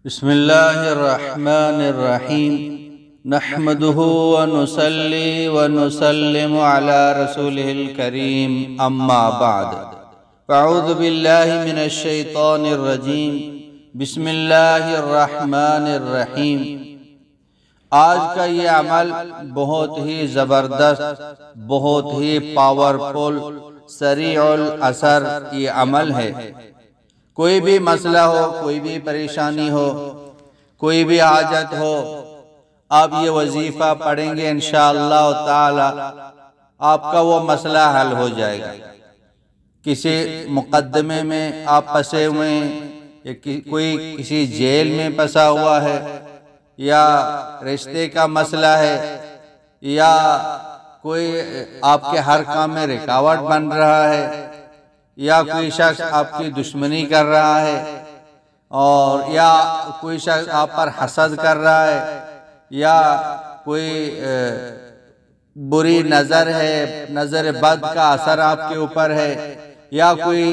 बिस्मिल्लाहिर्रहमानिर्रहीम नहमदुहु व नुसल्ली व नुसल्लिमु अला रसूलिहिल करीम अम्मा बाद अऊज़ु बिल्लाहि मिनश शैतानिर रजीम बिस्मिल्लाहिर्रहमानिर्रहीम। आज का ये अमल बहुत ही ज़बरदस्त, बहुत ही पावरफुल, सरीउल असर ये अमल है। कोई भी मसला हो, कोई भी परेशानी हो, कोई भी हाजत हो, आप ये वजीफा पढ़ेंगे इंशाअल्लाह ताला आपका वो मसला हल हो जाएगा। किसी मुकद्दमे में आप फंसे हुए हैं, कोई किसी जेल में फंसा हुआ है, या रिश्ते का मसला है, या कोई आपके हर काम में रुकावट बन रहा है, या कोई शख्स आपकी दुश्मनी कर रहा है, और या कोई शख्स आप पर हसद कर रहा है, या कोई बुरी नज़र है, नज़र बद का असर आपके ऊपर है, या कोई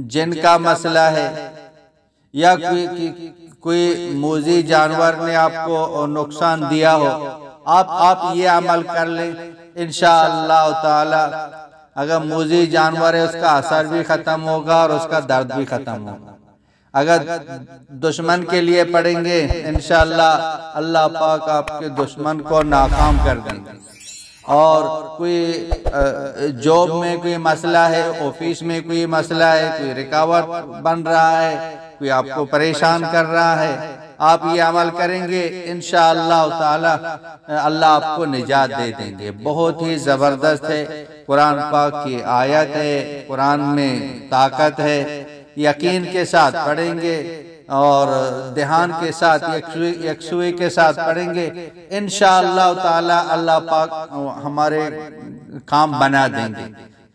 जिन का मसला है, या कोई मूजी जानवर ने आपको नुकसान दिया हो, आप ये अमल कर लें इंशाअल्लाह ताला। अगर मूजी जानवर है उसका असर भी खत्म होगा और उसका दर्द भी खत्म होगा। अगर दुश्मन के लिए पढ़ेंगे इंशाअल्लाह अल्लाह पाक आपके दुश्मन को नाकाम कर देंगे। और कोई जॉब में कोई मसला है, ऑफिस में कोई मसला है, कोई रुकावट बन रहा है, कोई आपको परेशान कर रहा है, आप ये अमल करेंगे इंशाअल्लाह ताला अल्लाह आपको निजात दे देंगे। बहुत ही ज़बरदस्त है, कुरान पाक की आयत है, कुरान में ताकत है। यकीन के साथ पढ़ेंगे और ध्यान के साथ, यकसुई के साथ पढ़ेंगे इंशाअल्लाह ताला अल्लाह पाक हमारे काम बना देंगे।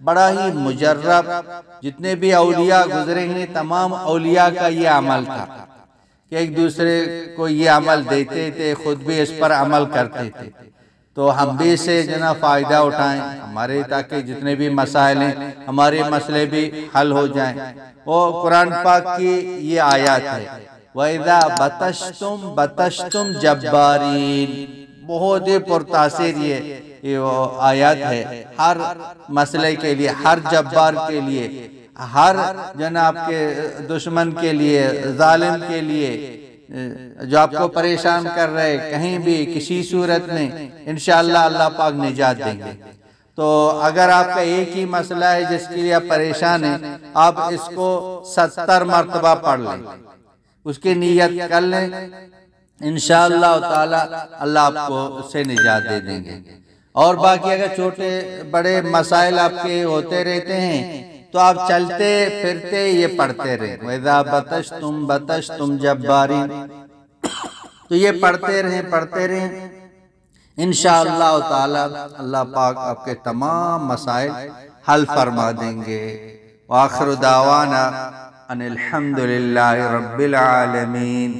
बड़ा ही मुजर्रब, जितने भी औलिया गुजरे हैं तमाम औलिया का ये अमल था कि एक दूसरे को ये अमल देते थे, खुद भी इस पर अमल करते थे। तो हम भी इससे जना फ़ायदा उठाएं, हमारे ताकि जितने भी मसाइल हैं हमारे मसले भी हल हो जाएं। वो कुरान पाक की ये आयत है, वइज़ा बतश्तुम जब्बारीन। बहुत ही पुरतासीर ये आयत है हर मसले के लिए, हर जब्बार के लिए, हर जनाब के दुश्मन के लिए, जालिम के लिए, जो आपको परेशान कर रहे, कहीं भी किसी सूरत में इंशाअल्लाह अल्लाह पाक निजात देंगे। तो अगर आपका एक ही मसला है जिसके लिए आप परेशान हैं, आप इसको 70 मरतबा पढ़ लें, उसकी नीयत कर लें, इंशाअल्लाह ताला अल्लाह आपको उससे निजात दे देंगे। और बाकी अगर छोटे बड़े मसाइल आपके होते रहते हैं तो आप चलते फिरते ये पढ़ते रहे, वइज़ा बतश्तुम जब्बारीन। तो ये पढ़ते रहें इंशाअल्लाह ताला अल्लाह पाक आपके तमाम मसाइल हल फरमा देंगे। व आखिरु दावाना अनिल हम्दुलिल्लाहि रब्बिल आलमीन।